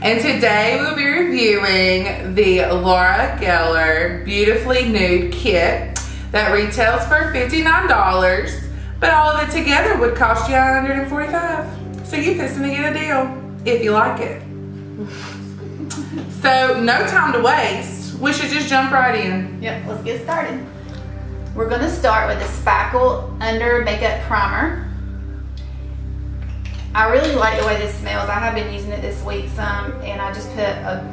And today we'll be reviewing the Laura Geller Beautifully Nude Kit that retails for $59, but all of it together would cost you $145. So you're fixing to get a deal if you like it. So no time to waste. We should just jump right in. Yep, let's get started. We're going to start with the Spackle Under Makeup Primer. I really like the way this smells. I have been using it this week some, and I just put a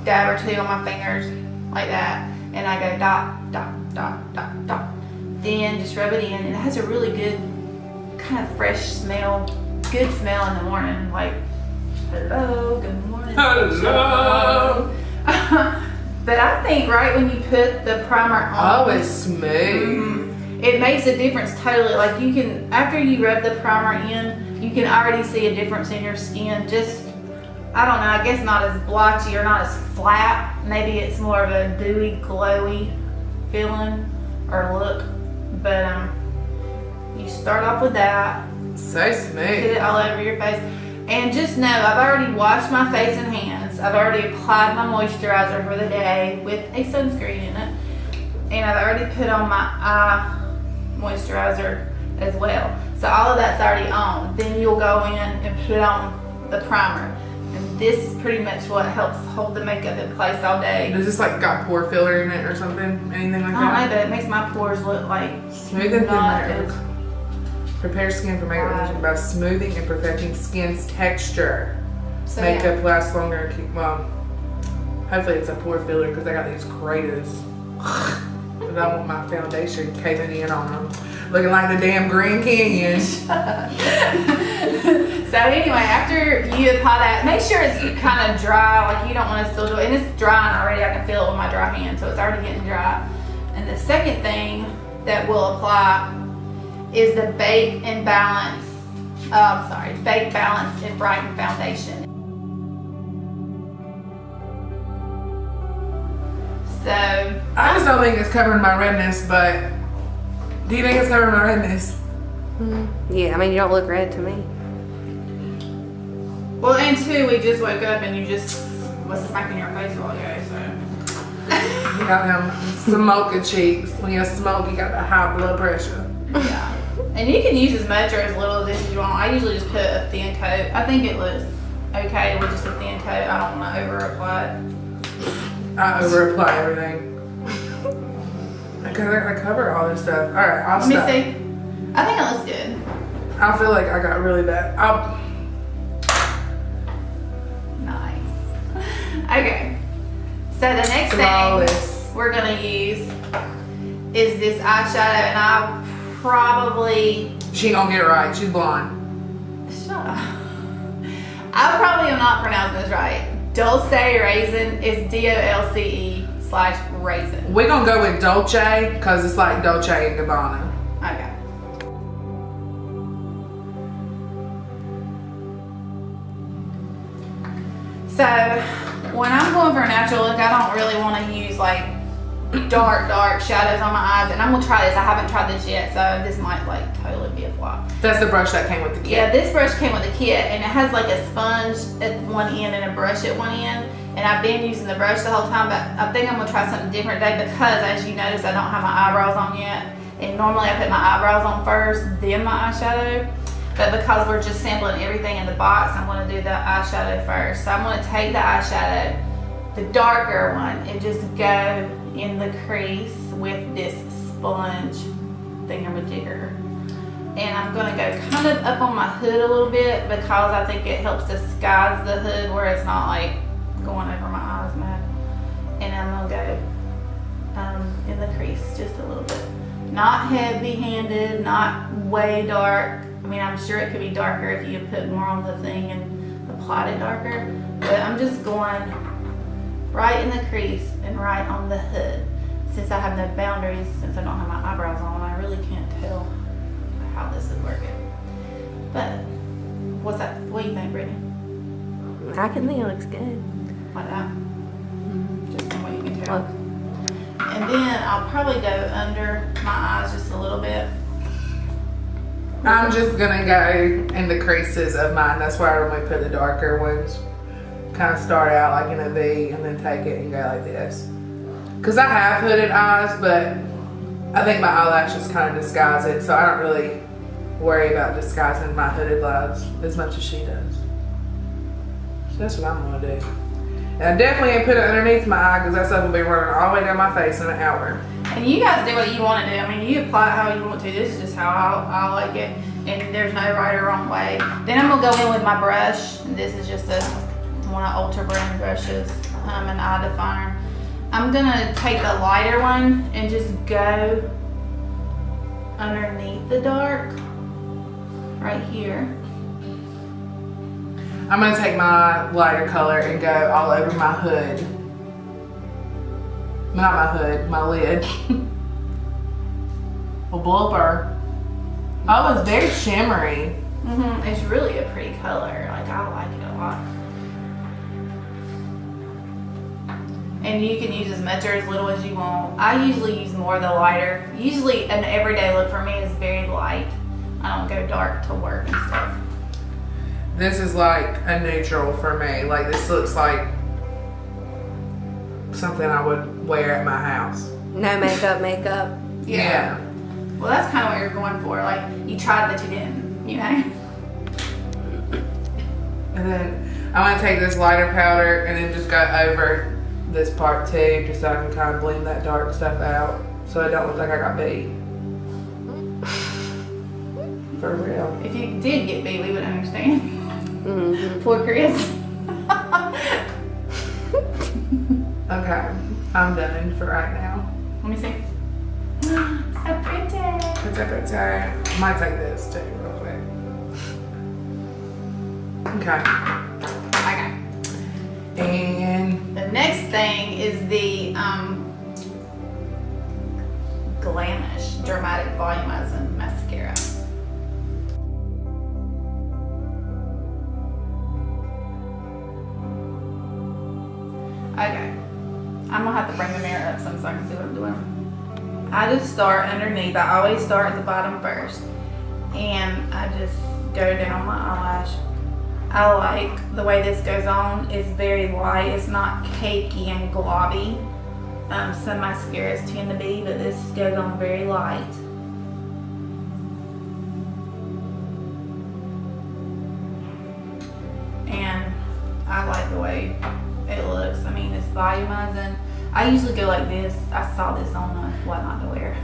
dab or two on my fingers like that, and I go dot, dot, dot, dot, dot. Then just rub it in, and it has a really good kind of fresh smell, good smell in the morning, like, hello, good morning. Hello. But I think right when you put the primer on, oh, it's smooth. It makes a difference totally. Like you can, after you rub the primer in, you can already see a difference in your skin. Just, I don't know, I guess not as blotchy or not as flat. Maybe it's more of a dewy, glowy feeling or look. But you start off with that. So smooth. Put it all over your face. And just know, I've already washed my face and hands. I've already applied my moisturizer for the day with a sunscreen in it. And I've already put on my eye moisturizer as well. So all of that's already on. Then you'll go in and put on the primer. And this is pretty much what helps hold the makeup in place all day. Does this like got pore filler in it or something? Anything like I don't know, but it makes my pores look like smooth and not thin as prepare skin for makeup revision by smoothing and perfecting skin's texture. So, Makeup lasts longer and keep, well, hopefully it's a pore filler because I got these craters. But I want my foundation caving in on them. Looking like the damn Grand Canyon. So anyway, after you apply that, make sure it's kind of dry, like you don't want to still do it. And it's drying already, I can feel it with my dry hand, so it's already getting dry. And the second thing that we'll apply is the Bake Balance and Brighten Foundation. So I just don't think it's covering my redness, but do you think it's covering my redness? Yeah, I mean, you don't look red to me. well, and two, we just woke up and you just was smacking your face all day, so. You got them smoky cheeks. When you smoke, you got the high blood pressure. Yeah. And you can use as much or as little of this as you want. I usually just put a thin coat. I think it looks okay with just a thin coat. I don't want to over apply it. I over apply everything. I gotta cover all this stuff. Alright, I'll stop. Let me see. I think it looks good. I feel like I got really bad. Nice. Okay. So the next Flawless. thing we're going to use is this eyeshadow, and I probably... She ain't gonna get it right. She's blonde. Shut up. I probably am not pronouncing this right. Dulce Raisin is DOLCE/raisin. We're gonna go with Dolce because it's like Dolce and Gabbana. Okay. So when I'm going for a natural look, I don't really want to use like dark shadows on my eyes. And I'm gonna try this. I haven't tried this yet, so this might like totally be a flop. That's the brush that came with the kit. Yeah, this brush came with the kit, and it has like a sponge at one end and a brush at one end. And I've been using the brush the whole time, but I think I'm gonna try something different today because, as you notice, I don't have my eyebrows on yet. And normally I put my eyebrows on first, then my eyeshadow. But because we're just sampling everything in the box, I'm gonna do the eyeshadow first. So I'm gonna take the eyeshadow, the darker one, and just go in the crease with this sponge thingamajigger. And I'm gonna go kind of up on my hood a little bit because I think it helps disguise the hood where it's not like going over my eyes mad. And I'm gonna go in the crease just a little bit. Not heavy-handed, not way dark. I mean, I'm sure it could be darker if you put more on the thing and applied it darker. But I'm just going right in the crease and right on the hood. Since I have no boundaries, since I don't have my eyebrows on, I really can't tell how this is working. But what's that? What do you think, Brittany? I can think it looks good. Like that? Just from what you can tell. And then I'll probably go under my eyes just a little bit. I'm just gonna go in the creases of mine. That's why I normally put the darker ones. kind of start out like in a V and then take it and go like this. Because I have hooded eyes, but I think my eyelashes kind of disguise it, so I don't really worry about disguising my hooded eyes as much as she does. So that's what I'm gonna do. And I definitely ain't put it underneath my eye because that stuff will be running all the way down my face in an hour. And you guys do what you want to do. I mean, you apply it how you want to. This is just how I like it. And there's no right or wrong way. Then I'm going to go in with my brush. This is just one of Ultra brand brushes, an eye definer. I'm going to take the lighter one and just go underneath the dark, right here. I'm going to take my lighter color and go all over my hood. Not my hood, my lid. A blooper. Oh, it's very shimmery. It's really a pretty color. Like, I like it a lot. And you can use as much or as little as you want. I usually use more of the lighter. Usually an everyday look for me is very light. I don't go dark to work and stuff. This is like a neutral for me. Like, this looks like something I would wear at my house. No makeup. Yeah. Well, that's kind of what you're going for. Like, you tried but you didn't, you know? And then I'm gonna take this lighter powder and then just go over this part too, just so I can kind of blend that dark stuff out, so it don't look like I got beat. For real. If you did get beat, we would understand. Poor Chris. Okay, I'm done for right now. Let me see. So pretty. I might take this too, real quick. Okay. Okay. And The next thing is the Glamish Dramatic Volumizing Mascara. Okay. I'm gonna have to bring the mirror up so I can see what I'm doing. I just start underneath. I always start at the bottom first. And I just go down my eyelash. I like the way this goes on. It's very light. It's not cakey and globby. Some mascaras tend to be, but this goes on very light. And I like the way it looks. I mean, it's volumizing. I usually go like this. I saw this on What Not to Wear.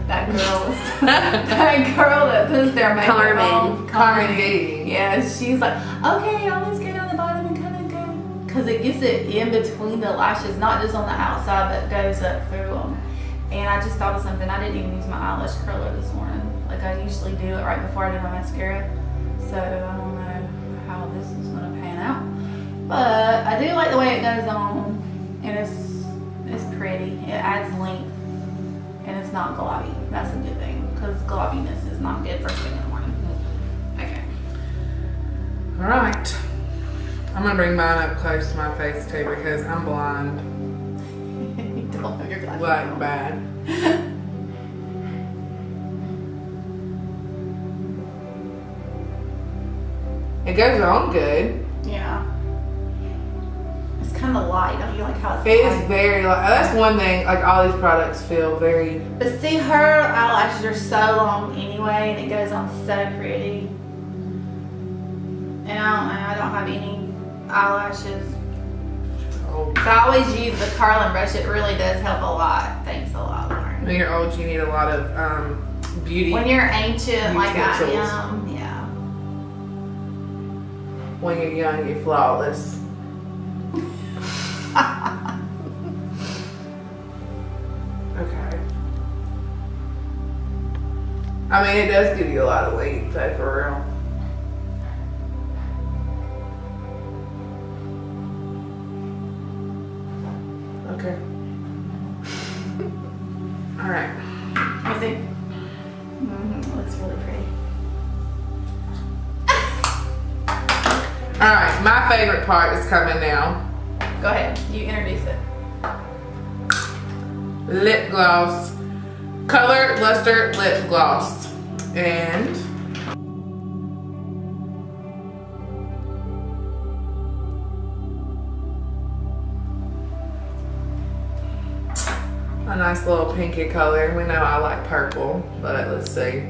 That girl, that girl that puts their makeup on. Carmen D. Yeah, she's like, okay, always go down the bottom and kind of go, because it gets it in between the lashes, not just on the outside, but goes up through them. And I just thought of something. I didn't even use my eyelash curler this morning. Like, I usually do it right before I do my mascara. So I don't know how this is gonna pan out, but I do like the way it goes on, and it's pretty. It adds length, and it's not globby. That's a good thing, because globbiness is not good first thing in the morning. Okay. All right. I'm gonna bring mine up close to my face too because I'm blind. You don't have your glasses Like on. bad. It goes on good. Yeah. It's kind of light. Don't you like how it's It light? is very light. That's one thing. Like, all these products feel very. But see, her eyelashes are so long anyway, and it goes on so pretty. And I don't have any eyelashes. Oh. So I always use the curling brush. It really does help a lot. Thanks a lot, Lauren. When you're old, you need a lot of beauty. When you're ancient like I Utensils. am, yeah. When you're young, you're flawless. Okay. I mean, it does give you a lot of length, though, for real. Okay. All right. Let me see. It looks really pretty. All right. My favorite part is coming now. Go ahead. You introduce it. Lip gloss. Color Luster Lip Gloss. And nice little pinky color. We know I like purple, but let's see.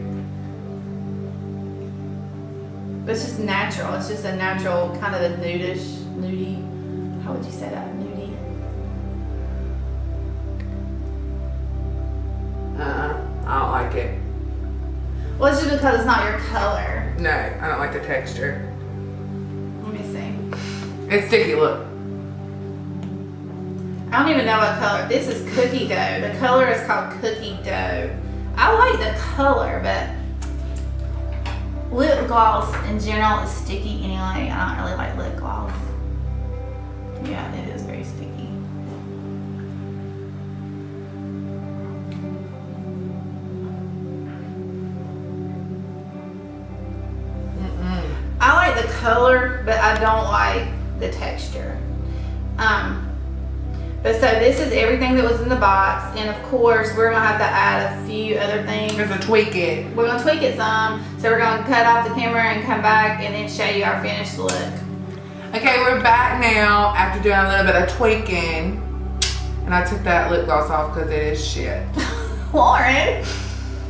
But it's just natural. It's just a natural kind of a nudie. How would you say that? Nudie. I don't like it. Well, it's just because it's not your color. No, I don't like the texture. Let me see. It's sticky, look. I don't even know what color. This is cookie dough. The color is called cookie dough. I like the color, but lip gloss in general is sticky anyway. I don't really like lip gloss. Yeah, it is very sticky. I like the color, but I don't like the texture. But so this is everything that was in the box, and of course we're gonna have to add a few other things. We're gonna tweak it. We're gonna tweak it some. So we're gonna cut off the camera and come back and then show you our finished look. Okay, we're back now after doing a little bit of tweaking. And I took that lip gloss off because it is shit. Lauren,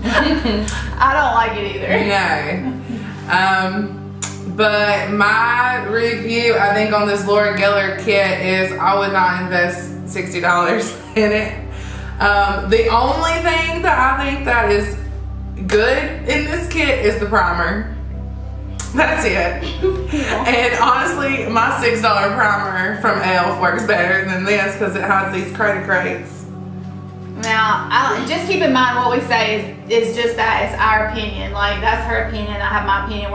I don't like it either. No. But my review, I think, on this Laura Geller kit is I would not invest $60 in it. The only thing that I think that is good in this kit is the primer. That's it. And honestly, my $6 primer from e.l.f. works better than this because it has these crates. Now, just keep in mind what we say is just that. It's our opinion. Like, that's her opinion. I have my opinion.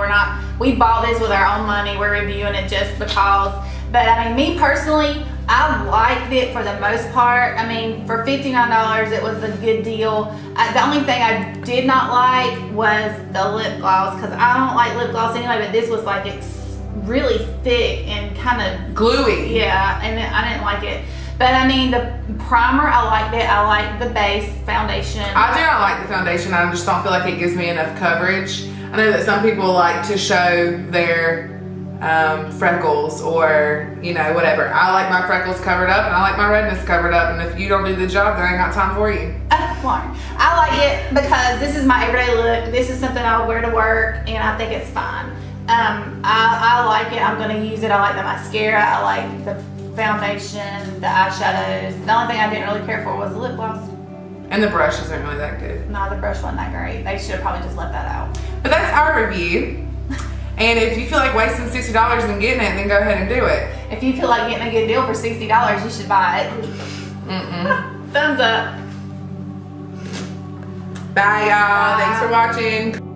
We bought this with our own money. We're reviewing it just because. But I mean, me personally, I liked it for the most part. I mean, for $59, it was a good deal. The only thing I did not like was the lip gloss because I don't like lip gloss anyway, but this was like, it's really thick and kind of Gluey. Yeah, and I didn't like it. But I mean, the primer, I liked it. I like the base foundation. I do not like the foundation. I just don't feel like it gives me enough coverage. I know that some people like to show their freckles or, you know, whatever. I like my freckles covered up and I like my redness covered up. And if you don't do the job, then I ain't got time for you. Lauren, I like it because this is my everyday look. This is something I would wear to work, and I think it's fine. I like it. I'm going to use it. I like the mascara. I like the foundation, the eyeshadows. The only thing I didn't really care for was the lip gloss. And the brush isn't really that good. No, the brush wasn't that great. They should have probably just left that out. But that's our review. And if you feel like wasting $60 and getting it, then go ahead and do it. If you feel like getting a good deal for $60, you should buy it. Thumbs up. Bye, y'all. Thanks for watching.